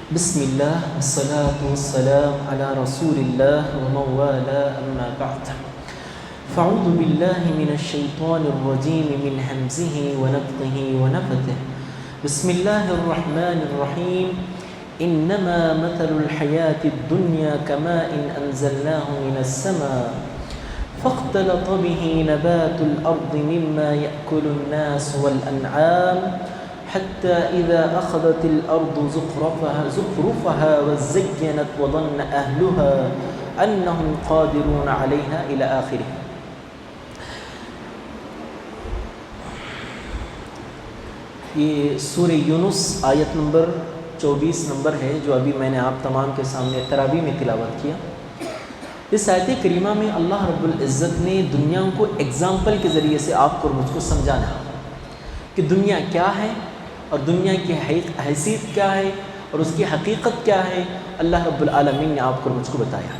بسم الله والصلاة والسلام على رسول الله ومن والاه أما بعد فأعوذ بالله من الشيطان الرجيم من همزه ونفخه ونفثه بسم الله الرحمن الرحيم إنما مثل الحياة الدنيا كماء أنزلناه من السماء فاختلط به نبات الأرض مما يأكل الناس والأنعام حتى إذا أخذت الأرض زخرفها وزينت وظن أهلها أنهم قادرون عليها إلى آخره. یہ سورہ یونس آیت نمبر 24 نمبر ہے جو ابھی میں نے آپ تمام کے سامنے تراویح میں تلاوت کیا. اس آیت کریمہ میں اللہ رب العزت نے دنیا کو ایگزامپل کے ذریعے سے آپ کو اور مجھ کو سمجھانا کہ دنیا کیا ہے اور دنیا کی حیثیت کیا ہے اور اس کی حقیقت کیا ہے. اللہ رب العالمین نے آپ کو اور مجھ کو بتایا.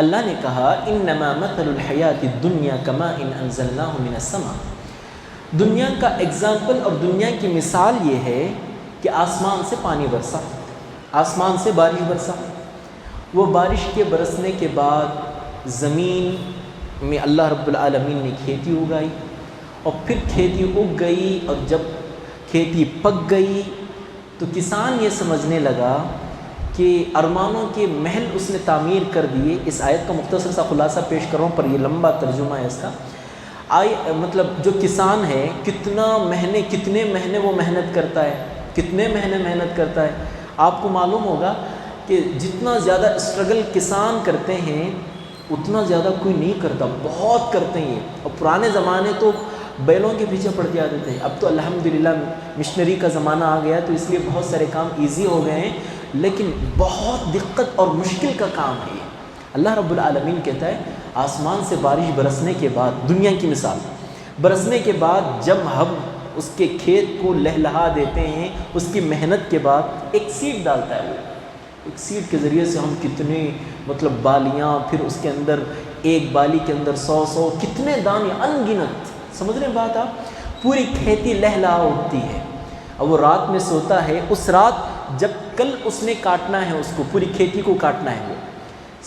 اللہ نے کہا انما مثل الحیات الدنیا کماء انزلناه من السماء. دنیا کا ایگزامپل اور دنیا کی مثال یہ ہے کہ آسمان سے پانی برسا, آسمان سے بارش برسا. وہ بارش کے برسنے کے بعد زمین میں اللہ رب العالمین نے کھیتی اگائی اور پھر کھیتی اگ گئی, اور جب کھیتی پک گئی تو کسان یہ سمجھنے لگا کہ ارمانوں کے محل اس نے تعمیر کر دیے. اس آیت کا مختصر سا خلاصہ پیش کر رہا ہوں پر یہ لمبا ترجمہ ہے اس کا. مطلب جو کسان ہے کتنے مہینے وہ محنت کرتا ہے, کتنے مہینے محنت کرتا ہے. آپ کو معلوم ہوگا کہ جتنا زیادہ اسٹرگل کسان کرتے ہیں اتنا زیادہ کوئی نہیں کرتا, بہت کرتے ہیں. اور پرانے زمانے تو بیلوں کے پیچھے پڑ کے آتے تھے. اب تو الحمدللہ مشنری کا زمانہ آ گیا تو اس لیے بہت سارے کام ایزی ہو گئے ہیں, لیکن بہت دقت اور مشکل کا کام ہے. اللہ رب العالمین کہتا ہے آسمان سے بارش برسنے کے بعد, دنیا کی مثال, برسنے کے بعد جب ہم اس کے کھیت کو لہلہا دیتے ہیں, اس کی محنت کے بعد ایک سیڈ ڈالتا ہے. وہ ایک سیڈ کے ذریعے سے ہم کتنے بالیاں, پھر اس کے اندر ایک بالی کے اندر 100 کتنے دانے ان گنت, سمجھ رہے ہیں بات آپ. پوری کھیتی لہلہا اٹھتی ہے. اب وہ رات میں سوتا ہے, اس رات جب کل اس نے کاٹنا ہے, اس کو پوری کھیتی کو کاٹنا ہے. وہ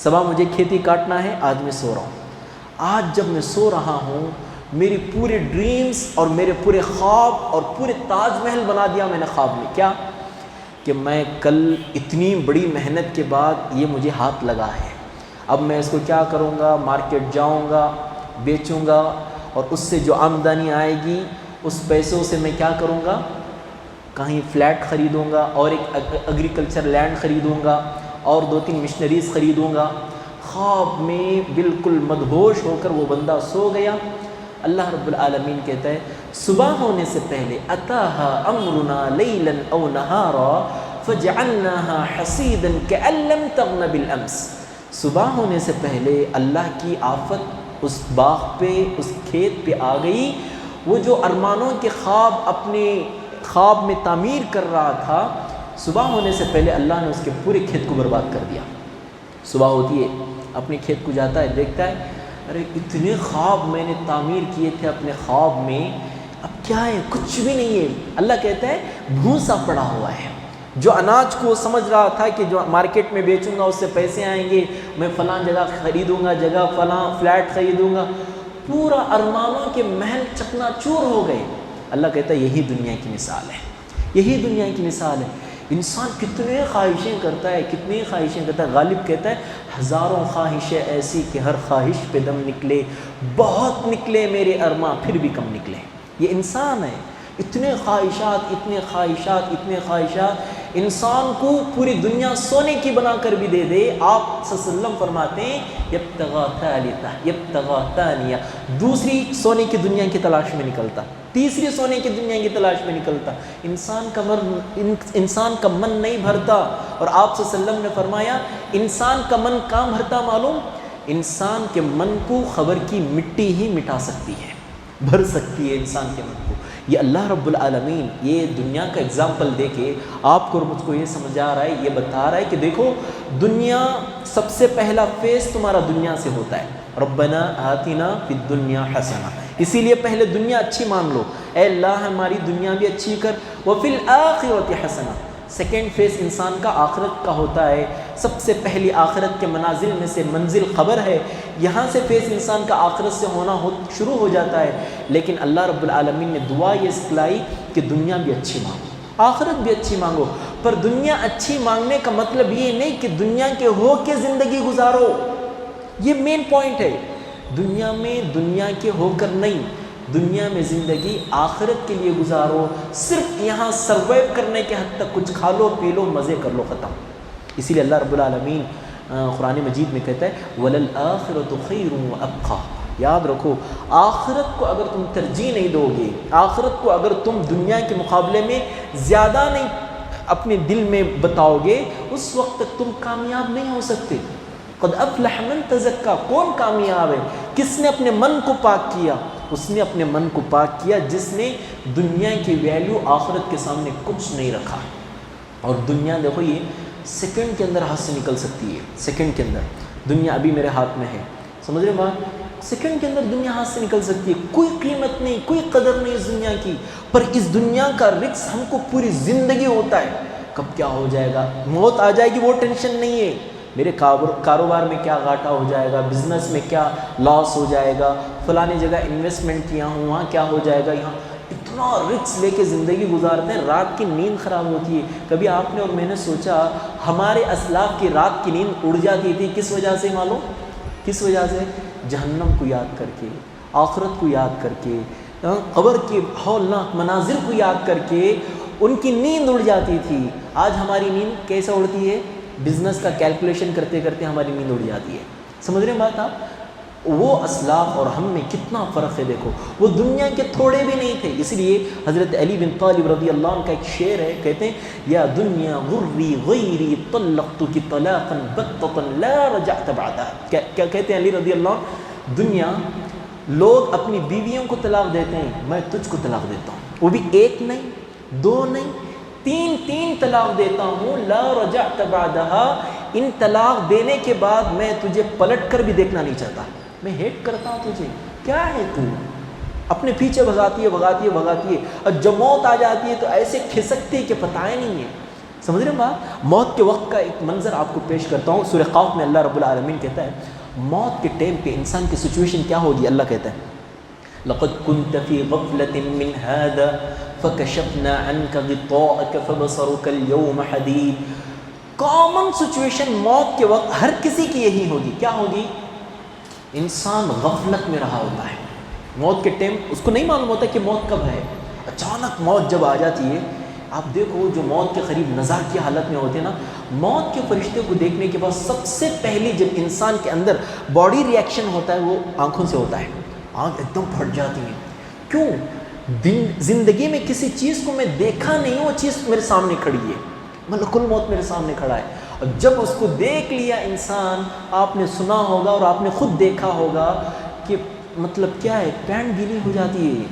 صبح مجھے کھیتی کاٹنا ہے, آج میں سو رہا ہوں. آج جب میں سو رہا ہوں میری پورے ڈریمز اور میرے پورے خواب اور پورے تاج محل بنا دیا میں نے خواب میں. کیا کہ میں کل اتنی بڑی محنت کے بعد یہ مجھے ہاتھ لگا ہے, اب میں اس کو کیا کروں گا, مارکیٹ جاؤں گا, بیچوں گا, اور اس سے جو آمدنی آئے گی اس پیسوں سے میں کیا کروں گا, کہیں فلیٹ خریدوں گا اور ایک ایگریکلچر لینڈ خریدوں گا اور 2-3 مشنریز خریدوں گا. خواب میں بالکل مدہوش ہو کر وہ بندہ سو گیا. اللہ رب العالمین کہتا ہے صبح ہونے سے پہلے اتاها امرنا لیلا او نہارا فجعلناها حصیدا کأن لم تغن بالامس. صبح ہونے سے پہلے اللہ کی آفت اس باغ پہ, اس کھیت پہ آ گئی. وہ جو ارمانوں کے خواب اپنے خواب میں تعمیر کر رہا تھا, صبح ہونے سے پہلے اللہ نے اس کے پورے کھیت کو برباد کر دیا. صبح ہوتی ہے, اپنے کھیت کو جاتا ہے, دیکھتا ہے ارے اتنے خواب میں نے تعمیر کیے تھے اپنے خواب میں, اب کیا ہے, کچھ بھی نہیں ہے. اللہ کہتا ہے بھوسا پڑا ہوا ہے. جو اناج کو سمجھ رہا تھا کہ جو مارکیٹ میں بیچوں گا اس سے پیسے آئیں گے, میں فلاں جگہ خریدوں گا, جگہ فلاں فلیٹ خریدوں گا, پورا ارمانوں کے محل چکنا چور ہو گئے. اللہ کہتا ہے یہی دنیا کی مثال ہے, یہی دنیا کی مثال ہے. انسان کتنے خواہشیں کرتا ہے, کتنی خواہشیں کرتا ہے. غالب کہتا ہے ہزاروں خواہشیں ایسی کہ ہر خواہش پہ دم نکلے, بہت نکلے میرے ارماں پھر بھی کم نکلے. یہ انسان ہے, اتنے خواہشات, اتنے خواہشات, اتنے خواہشات. انسان کو پوری دنیا سونے کی بنا کر بھی دے دے. آپ صلی اللہ علیہ وسلم فرماتے ہیں یبتغا ثالثہ یبتغا ثانیہ, دوسری سونے کی دنیا کی تلاش میں نکلتا, تیسری سونے کی دنیا کی تلاش میں نکلتا. انسان کا من نہیں بھرتا. اور آپ صلی اللہ علیہ وسلم نے فرمایا انسان کا من کہاں بھرتا معلوم, انسان کے من کو خبر کی مٹی ہی مٹا سکتی ہے, بھر سکتی ہے انسان کے من کو. یہ اللہ رب العالمین یہ دنیا کا اگزامپل دے کے آپ کو اور مجھ کو یہ سمجھا رہا ہے, یہ بتا رہا ہے کہ دیکھو دنیا, سب سے پہلا فیس تمہارا دنیا سے ہوتا ہے. ربنا آتنا فی الدنیا حسنہ, اسی لیے پہلے دنیا اچھی مان لو, اے اللہ ہماری دنیا بھی اچھی کر. وفی الآخرۃ حسنہ, سیکنڈ فیس انسان کا آخرت کا ہوتا ہے، سب سے پہلی آخرت کے منازل میں سے منزل قبر ہے، یہاں سے فیس انسان کا آخرت سے ہونا شروع ہو جاتا ہے۔ لیکن اللہ رب العالمین نے دعا یہ سکھلائی کہ دنیا بھی اچھی مانگو، آخرت بھی اچھی مانگو، پر دنیا اچھی مانگنے کا مطلب یہ نہیں کہ دنیا کے ہو کے زندگی گزارو، یہ مین پوائنٹ ہے۔ دنیا میں دنیا کے ہو کر نہیں، دنیا میں زندگی آخرت کے لیے گزارو، صرف یہاں سروائیو کرنے کے حد تک کچھ کھا لو پی لو مزے کر لو، ختم۔ اسی لیے اللہ رب العالمین قرآن مجید میں کہتا ہے وَلَلْآخِرَةُ خَيْرٌ وَأَبْقَىٰ، یاد رکھو آخرت کو اگر تم ترجیح نہیں دو گے، آخرت کو اگر تم دنیا کے مقابلے میں زیادہ نہیں اپنے دل میں بتاؤ گے، اس وقت تک تم کامیاب نہیں ہو سکتے۔ قد افلح من تزکا، کون کامیاب ہے؟ کس نے اپنے من کو پاک کیا؟ اس نے اپنے من کو پاک کیا جس نے دنیا کی ویلیو آخرت کے سامنے کچھ نہیں رکھا۔ اور دنیا دیکھو یہ سیکنڈ کے اندر ہاتھ سے نکل سکتی ہے، سیکنڈ کے اندر دنیا ابھی میرے ہاتھ میں ہے، سمجھ رہے بات؟ سیکنڈ کے اندر دنیا ہاتھ سے نکل سکتی ہے، کوئی قیمت نہیں، کوئی قدر نہیں اس دنیا کی، پر اس دنیا کا رکس ہم کو پوری زندگی ہوتا ہے، کب کیا ہو جائے گا، موت آ جائے گی وہ ٹینشن نہیں ہے، میرے کاروبار میں کیا گھاٹا ہو جائے گا، بزنس میں کیا لاس ہو جائے گا، فلانی جگہ انویسٹمنٹ کیا ہوں وہاں کیا ہو جائے گا، یہاں اتنا رکس لے کے زندگی گزارتے ہیں، رات کی نیند خراب ہوتی ہے۔ کبھی آپ نے اور میں نے سوچا ہمارے اسلاف کی رات کی نیند اڑ جاتی تھی کس وجہ سے؟ معلوم کس وجہ سے؟ جہنم کو یاد کر کے، آخرت کو یاد کر کے، قبر کے ہولناک مناظر کو یاد کر کے ان کی نیند اڑ جاتی تھی۔ آج ہماری نیند کیسے اڑتی ہے؟ بزنس کا کیلکولیشن کرتے کرتے ہماری نیند اڑ جاتی ہے، سمجھ رہے ہیں بات آپ؟ وہ اسلاف اور ہم میں کتنا فرق ہے دیکھو، وہ دنیا کے تھوڑے بھی نہیں تھے۔ اس لیے حضرت علی بن طالب رضی اللہ عنہ کا ایک شعر ہے، کہتے ہیں یا دنیا غری غیری طلقتک طلاقا بتتا لا رجعت بعدها۔ کیا کہتے ہیں علی رضی اللہ عنہ؟ دنیا لوگ اپنی بیویوں کو طلاق دیتے ہیں، میں تجھ کو طلاق دیتا ہوں، وہ بھی ایک نہیں، دو نہیں، تین طلاق دیتا ہوں، لا رجعت بعدها، ان طلاق دینے کے بعد میں تجھے پلٹ کر بھی دیکھنا نہیں چاہتا، میں ہیٹ کرتا ہوں تجھے، کیا ہے تو اپنے پیچھے بھگاتی ہے، اور جب موت آ جاتی ہے تو ایسے کھسکتی ہے کہ پتہ ہی نہیں ہے، سمجھ رہے ہیں بات؟ موت کے وقت کا ایک منظر آپ کو پیش کرتا ہوں، سورہ قاف میں اللہ رب العالمین کہتا ہے موت کے ٹائم پہ انسان کی سچویشن کیا ہوگی، اللہ کہتا ہے لقد كنت في غفلة من هذا فكشفنا عنك غطاءك فبصرك اليوم حديد۔ کامن سچویشن موت کے وقت ہر کسی کی یہی ہوگی، کیا ہوگی؟ انسان غفلت میں رہا ہوتا ہے، موت کے ٹائم اس کو نہیں معلوم ہوتا کہ موت کب ہے، اچانک موت جب آ جاتی ہے، آپ دیکھو جو موت کے قریب نزاع کی حالت میں ہوتے ہیں نا، موت کے فرشتے کو دیکھنے کے بعد سب سے پہلی جب انسان کے اندر باڈی ریئیکشن ہوتا ہے وہ آنکھوں سے ہوتا ہے، آنکھ ایک دم پھٹ جاتی ہے، کیوں؟ زندگی میں کسی چیز کو میں دیکھا نہیں، وہ چیز میرے سامنے کھڑی ہے، ملک الموت میرے سامنے کھڑا ہے، اور جب اس کو دیکھ لیا انسان، آپ نے سنا ہوگا اور آپ نے خود دیکھا ہوگا کہ مطلب کیا ہے، پینٹ گیلی ہو جاتی ہے،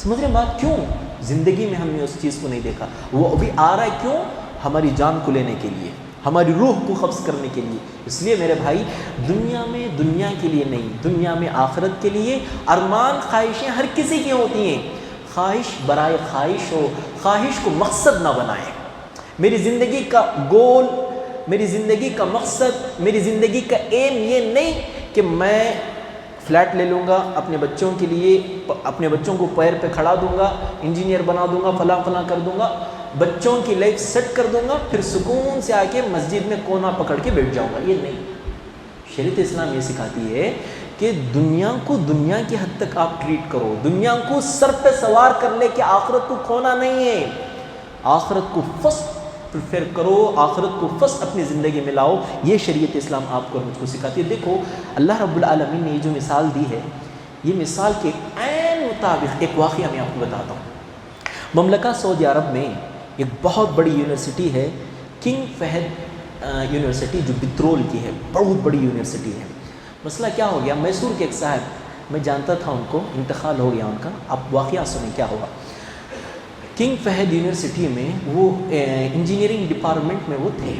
سمجھ رہے بات؟ کیوں؟ زندگی میں ہم نے اس چیز کو نہیں دیکھا، وہ ابھی آ رہا ہے، کیوں؟ ہماری جان کو لینے کے لیے، ہماری روح کو قبض کرنے کے لیے۔ اس لیے میرے بھائی دنیا میں دنیا کے لیے نہیں، دنیا میں آخرت کے لیے۔ ارمان خواہشیں ہر کسی کی ہوتی ہیں، خواہش برائے خواہش ہو، خواہش کو مقصد نہ بنائیں۔ میری زندگی کا گول، میری زندگی کا مقصد، میری زندگی کا ایم یہ نہیں کہ میں فلیٹ لے لوں گا اپنے بچوں کے لیے، اپنے بچوں کو پیر پہ کھڑا دوں گا، انجینئر بنا دوں گا، فلاں کر دوں گا، بچوں کی لائف سیٹ کر دوں گا، پھر سکون سے آ کے مسجد میں کونا پکڑ کے بیٹھ جاؤں گا، یہ نہیں۔ شریعت اسلام یہ سکھاتی ہے کہ دنیا کو دنیا کی حد تک آپ ٹریٹ کرو، دنیا کو سر پہ سوار کر لے کے آخرت کو کھونا نہیں ہے، آخرت کو فرسٹ پریفر کرو، آخرت کو فرسٹ اپنی زندگی میں لاؤ، یہ شریعت اسلام آپ کو اور مجھ کو سکھاتی ہے۔ دیکھو اللہ رب العالمین نے یہ جو مثال دی ہے، یہ مثال کے عین مطابق ایک واقعہ میں آپ کو بتاتا ہوں۔ مملکہ سعودی عرب میں ایک بہت بڑی یونیورسٹی ہے، کنگ فہد یونیورسٹی، جو پٹرول کی ہے، بہت بڑی یونیورسٹی ہے۔ مسئلہ کیا ہو گیا، میسور کے ایک صاحب، میں جانتا تھا ان کو، انتقال ہو گیا ان کا، آپ واقعہ سنیں کیا ہوا۔ کنگ فہد یونیورسٹی میں وہ انجینئرنگ ڈپارٹمنٹ میں وہ تھے۔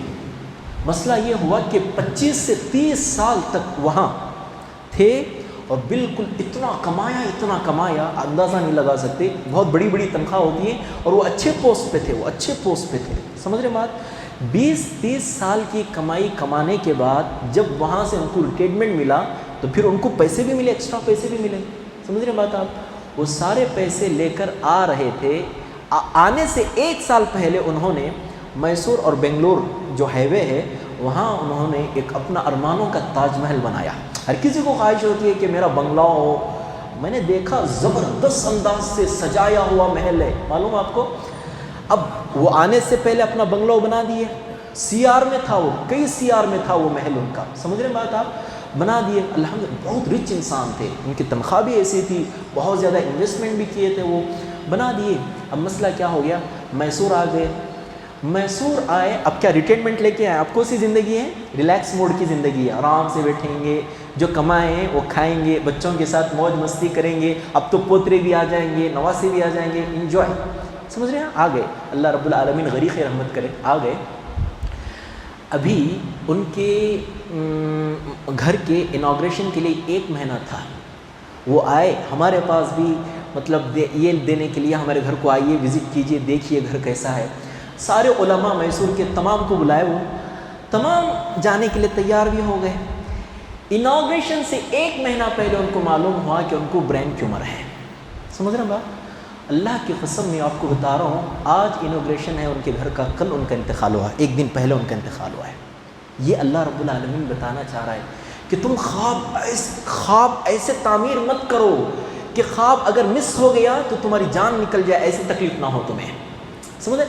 مسئلہ یہ ہوا کہ 25 سے 30 سال تک وہاں تھے، اور بالکل اتنا کمایا اندازہ نہیں لگا سکتے، بہت بڑی بڑی تنخواہ ہوتی ہے، اور وہ اچھے پوسٹ پہ تھے، سمجھ رہے بات؟ 20-30 سال کی کمائی کمانے کے بعد جب وہاں سے ان کو ریٹائرمنٹ ملا تو پھر ان کو پیسے بھی ملے، ایکسٹرا پیسے بھی ملے، سمجھ رہے بات آپ؟ وہ سارے پیسے لے کر آ رہے تھے، آنے سے 1 سال پہلے انہوں نے میسور اور بنگلور جو ہائی وے ہے وہاں انہوں نے ایک اپنا ارمانوں کا تاج محل بنایا۔ ہر کسی کو خواہش ہوتی ہے کہ میرا بنگلہ ہو، میں نے دیکھا زبردست انداز سے سجایا ہوا محل ہے، معلوم آپ کو؟ اب وہ آنے سے پہلے اپنا بنگلہ بنا دیے، سی آر میں تھا، وہ کئی سی آر میں تھا وہ محل ان کا، سمجھ رہے بات آپ؟ بنا دیے، الحمدللہ بہت رچ انسان تھے، ان کی تنخواہ بھی ایسی تھی، بہت زیادہ انویسٹمنٹ بھی کیے تھے، وہ بنا دیے۔ اب مسئلہ کیا ہو گیا، میسور آ گئے، میسور آئے، اب کیا ریٹائرمنٹ لے کے آئے، آپ کو سی زندگی ہے، ریلیکس موڈ کی زندگی ہے، آرام سے بیٹھیں گے، جو کمائیں ہیں وہ کھائیں گے، بچوں کے ساتھ موج مستی کریں گے، اب تو پوترے بھی آ جائیں گے، نواسے بھی آ جائیں گے، انجوائے، سمجھ رہے ہیں؟ آ گئے، اللہ رب العالمین غریق رحمت کرے، آ گئے۔ ابھی ان کے گھر کے انوگریشن کے لیے 1 مہینہ تھا، وہ آئے ہمارے پاس بھی، مطلب یہ دینے کے لیے ہمارے گھر کو آئیے، وزٹ کیجئے، دیکھیے گھر کیسا ہے۔ سارے علماء میسور کے تمام کو بلائے، وہ تمام جانے کے لیے تیار بھی ہو گئے۔ انوگریشن سے 1 مہینہ پہلے ان کو معلوم ہوا کہ ان کو برین ٹیومر ہے، سمجھ رہے ہیں بات؟ اللہ کی قسم میں آپ کو بتا رہا ہوں، آج انوگریشن ہے ان کے گھر کا، کل ان کا انتقال ہوا، 1 دن پہلے ان کا انتقال ہوا ہے۔ یہ اللہ رب العالمین بتانا چاہ رہا ہے کہ تم خواب ایسے تعمیر مت کرو کہ خواب اگر مس ہو گیا تو تمہاری جان نکل جائے، ایسی تکلیف نہ ہو تمہیں، سمجھے؟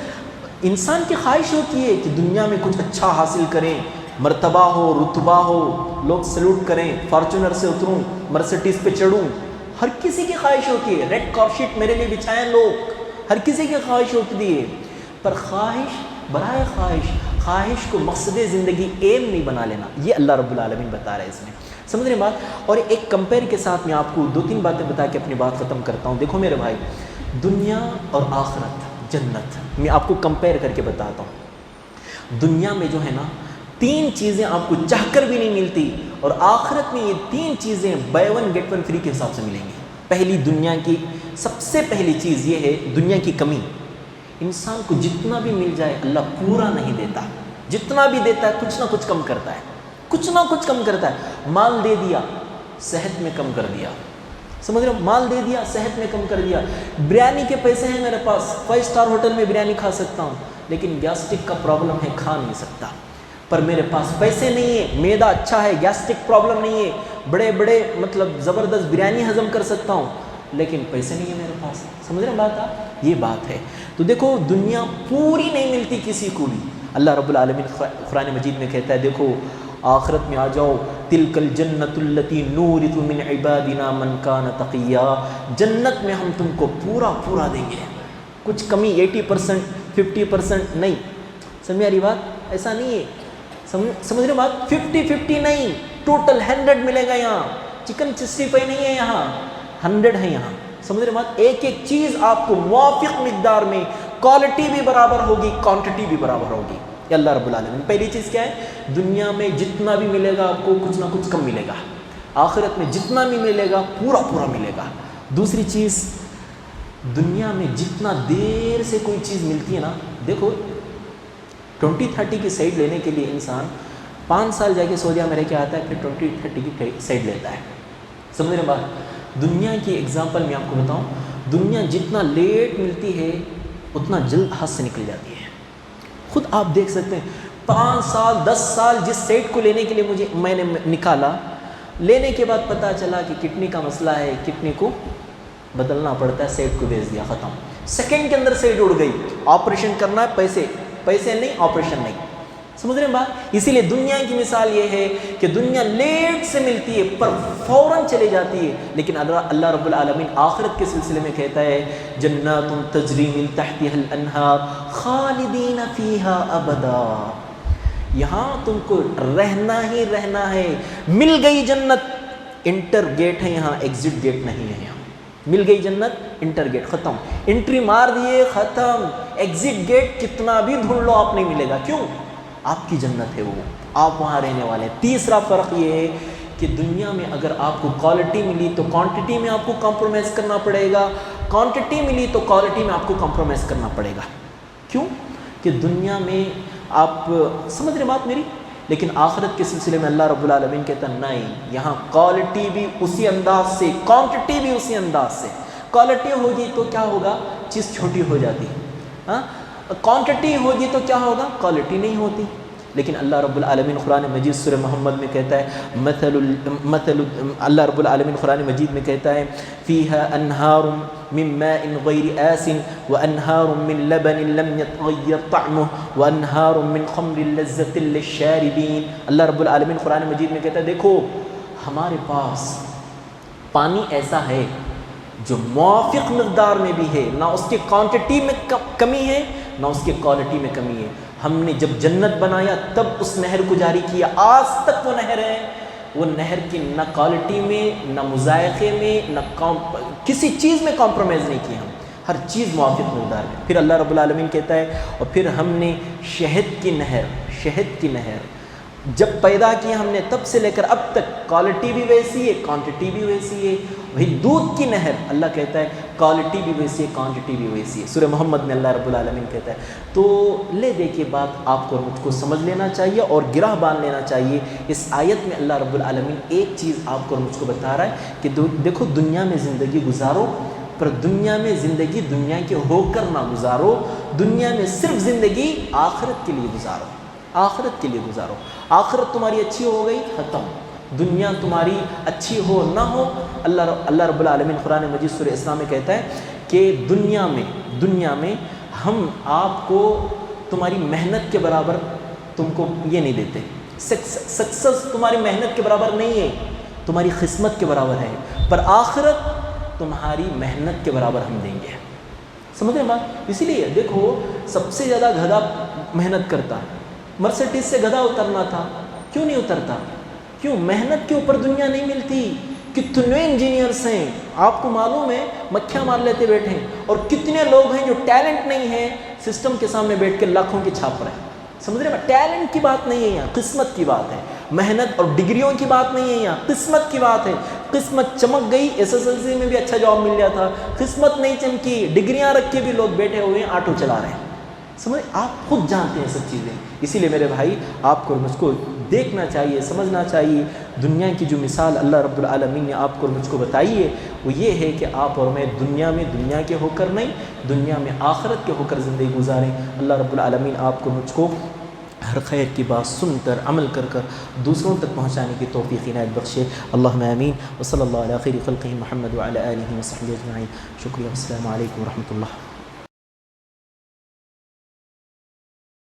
انسان کی خواہش ہوتی ہے کہ دنیا میں کچھ اچھا حاصل کریں، مرتبہ ہو، رتبہ ہو، لوگ سلوٹ کریں، فارچونر سے اتروں، مرسیڈیز پہ چڑھوں، ہر کسی کی خواہش ہوتی ہے، ریڈ کارپیٹ میرے لیے بچھائیں لوگ، ہر کسی کی خواہش ہوتی ہے، پر خواہش برائے خواہش کو مقصد زندگی ایم نہیں بنا لینا، یہ اللہ رب العالمین بتا رہا ہے اس میں، سمجھ رہے بات؟ اور ایک کمپیئر کے ساتھ میں آپ کو 2-3 باتیں بتا کے اپنی بات ختم کرتا ہوں۔ دیکھو میرے بھائی، دنیا اور آخرت، جنت، میں آپ کو کمپیئر کر کے بتاتا ہوں۔ دنیا میں جو ہے نا 3 چیزیں آپ کو چاہ کر بھی نہیں ملتی، اور آخرت میں یہ 3 چیزیں buy 1 get 1 free کے حساب سے ملیں گی۔ پہلی، دنیا کی سب سے پہلی چیز یہ ہے دنیا کی کمی۔ انسان کو جتنا بھی مل جائے اللہ پورا نہیں دیتا، جتنا بھی دیتا ہے کچھ نہ کچھ کم کرتا ہے، کچھ نہ کچھ کم کرتا ہے۔ مال دے دیا، صحت میں کم کر دیا، سمجھ رہے ہو؟ مال دے دیا، صحت میں کم کر دیا۔ بریانی کے پیسے ہیں میرے پاس، 5 اسٹار ہوٹل میں بریانی کھا سکتا ہوں، لیکن گیسٹرک کا پرابلم ہے، کھا نہیں سکتا۔ پر میرے پاس پیسے نہیں ہیں، میدا اچھا ہے، گیسٹرک پرابلم نہیں ہے، بڑے بڑے مطلب زبردست بریانی ہضم کر سکتا ہوں، لیکن پیسے نہیں ہیں میرے پاس، سمجھ رہے ہیں بات آپ؟ یہ بات ہے۔ تو دیکھو دنیا پوری نہیں ملتی کسی کو بھی، اللہ رب العالمین قرآن مجید میں کہتا ہے، دیکھو آخرت میں آ جاؤ، تلک الجنت التی نورث من عبادنا من کان تقیا، جنت میں ہم تم کو پورا پورا دیں گے، کچھ کمی 80% 50% نہیں، سمجھ رہی بات؟ ایسا نہیں ہے، سمجھ رہے بات؟ 50-50 نہیں، ٹوٹل 100 ملے گا یہاں، چکن 65 نہیں ہے یہاں، 100 ہے یہاں، سمجھ رہے بات؟ ایک ایک چیز آپ کو موافق مقدار میں، کوالٹی بھی برابر ہوگی، کوانٹٹی بھی برابر ہوگی، یہ اللہ رب العالمین۔ پہلی چیز کیا ہے؟ دنیا میں جتنا بھی ملے گا آپ کو کچھ نہ کچھ کم ملے گا، آخرت میں جتنا بھی ملے گا پورا پورا ملے گا۔ دوسری چیز، دنیا میں جتنا دیر سے کوئی چیز ملتی ہے نا، دیکھو 20-30 کی سائڈ لینے کے لیے انسان 5 سال جا کے سعودیہ میں رہ کے آتا ہے، پھر 20-30 کی سائڈ لیتا ہے، سمجھ رہے بات؟ دنیا کی ایگزامپل میں آپ کو بتاؤں، دنیا جتنا لیٹ ملتی ہے اتنا جلد ہاتھ سے نکل جاتی ہے، خود آپ دیکھ سکتے ہیں۔ 5 سال 10 سال جس سیٹ کو لینے کے لیے میں نے نکالا، لینے کے بعد پتہ چلا کہ کڈنی کا مسئلہ ہے، کڈنی کو بدلنا پڑتا ہے، سیٹ کو بیچ دیا، ختم، سیکنڈ کے اندر سیٹ اڑ گئی، آپریشن کرنا ہے، پیسے نہیں، آپریشن نہیں، سمجھ رہے ہیں بات؟ اسی لیے دنیا کی مثال یہ ہے کہ دنیا لیٹ سے ملتی ہے پر فوراً چلی جاتی ہے، لیکن اللہ رب العالمین آخرت کے سلسلے میں کہتا ہے، جنات تجری من تحتها الانہار خالدین فیہا ابدا، یہاں تم کو رہنا ہی رہنا ہے، مل گئی جنت، انٹر گیٹ ہے یہاں، ایگزٹ گیٹ نہیں ہے یہاں، مل گئی جنت، انٹر گیٹ ختم، انٹری مار دیے ختم، ایگزٹ گیٹ کتنا بھی ڈھونڈ لو آپ نہیں ملے گا، کیوں؟ آپ کی جنت ہے وہ، آپ وہاں رہنے والے ہیں۔ تیسرا فرق یہ ہے کہ دنیا میں اگر آپ کو کوالٹی ملی تو کوانٹٹی میں آپ کو کمپرومائز کرنا پڑے گا، کوانٹٹی ملی تو کوالٹی میں آپ کو کمپرومائز کرنا پڑے گا۔ کیوں؟ کہ دنیا میں آپ سمجھ رہے بات میری، لیکن آخرت کے سلسلے میں اللہ رب العالمین کہتا نہیں، یہاں کوالٹی بھی اسی انداز سے، کوانٹٹی بھی اسی انداز سے۔ کوالٹی ہوگی تو کیا ہوگا؟ چیز چھوٹی ہو جاتی، ہاں، کوانٹٹی ہوگی تو کیا ہوگا؟ کوالٹی نہیں ہوتی۔ لیکن اللہ رب العالمین قرآن مجید سورہ محمد میں کہتا ہے اللہ رب العالمین قرآن مجید میں کہتا ہے فیہا انہار من ماء غیر آسن وانہار من لبن لم يتغیر طعمہ وانہار من خمر لذۃ للشاربین۔ اللہ رب العالمین قرآن مجید میں کہتا ہے دیکھو ہمارے پاس پانی ایسا ہے جو موافق مقدار میں بھی ہے، نہ اس کے کوانٹٹی میں کمی ہے نہ اس کے کوالٹی میں کمی ہے۔ ہم نے جب جنت بنایا تب اس نہر کو جاری کیا، آج تک وہ نہر ہے، وہ نہر کی نہ کوالٹی میں نہ مذائقے میں نہ کسی چیز میں کمپرومائز نہیں کیا، ہم ہر چیز موافق مقدار میں۔ پھر اللہ رب العالمین کہتا ہے اور پھر ہم نے شہد کی نہر جب پیدا کی ہم نے تب سے لے کر اب تک کوالٹی بھی ویسی ہے کوانٹٹی بھی ویسی ہے۔ وہی دودھ کی نہر اللہ کہتا ہے کوالٹی بھی ویسی ہے کوانٹٹی بھی ویسی ہے، سورہ محمد میں اللہ رب العالمین کہتا ہے۔ تو لے دے کے بات آپ کو اور مجھ کو سمجھ لینا چاہیے اور گرہ باندھ لینا چاہیے۔ اس آیت میں اللہ رب العالمین ایک چیز آپ کو اور مجھ کو بتا رہا ہے کہ دیکھو دنیا میں زندگی گزارو، پر دنیا میں زندگی دنیا کے ہو کر نہ گزارو، دنیا میں صرف زندگی آخرت کے لیے گزارو، آخرت کے لیے گزارو۔ آخرت تمہاری اچھی ہو گئی ختم، دنیا تمہاری اچھی ہو نہ ہو، اللہ رب العالمین قرآن مجید سورہ اسراء میں کہتا ہے کہ دنیا میں ہم آپ کو تمہاری محنت کے برابر تم کو یہ نہیں دیتے، سکسس تمہاری محنت کے برابر نہیں ہے، تمہاری قسمت کے برابر ہے، پر آخرت تمہاری محنت کے برابر ہم دیں گے۔ سمجھ رہے بات؟ اسی لیے دیکھو سب سے زیادہ گدھا محنت کرتا ہے، مرسیڈیز سے گدھا اترنا تھا، کیوں نہیں اترتا؟ کیوں؟ محنت کے اوپر دنیا نہیں ملتی۔ کتنے انجینئرس ہیں آپ کو معلوم ہے مکھیاں مار لیتے بیٹھے ہیں، اور کتنے لوگ ہیں جو ٹیلنٹ نہیں ہے سسٹم کے سامنے بیٹھ کے لاکھوں کی چھاپ رہے ہیں۔ سمجھ رہے ہیں؟ ٹیلنٹ کی بات نہیں ہے یہاں، قسمت کی بات ہے۔ محنت اور ڈگریوں کی بات نہیں ہے یہاں، قسمت کی بات ہے۔ قسمت چمک گئی، SSLC میں بھی اچھا جاب مل گیا تھا، قسمت نہیں چمکی، ڈگریاں رکھ کے بھی لوگ بیٹھے ہوئے ہیں آٹو چلا رہے ہیں۔ سمجھ، آپ خود جانتے ہیں سب چیزیں۔ اسی لیے میرے بھائی آپ کو مجھ کو دیکھنا چاہیے، سمجھنا چاہیے۔ دنیا کی جو مثال اللہ رب العالمین نے آپ کو مجھ کو بتائی ہے وہ یہ ہے کہ آپ اور میں دنیا میں دنیا کے ہو کر نہیں، دنیا میں آخرت کے ہو کر زندگی گزاریں۔ اللہ رب العالمین آپ کو مجھ کو ہر خیر کی بات سن کر عمل کر دوسروں تک پہنچانے کی توفیق عنایت بخشے۔ اللہم آمین۔ وصلی اللہ علی خیر خلقہ محمد وعلی آلہ وصحبہ اجمعین۔ شکریہ، السلام علیکم ورحمۃ اللہ۔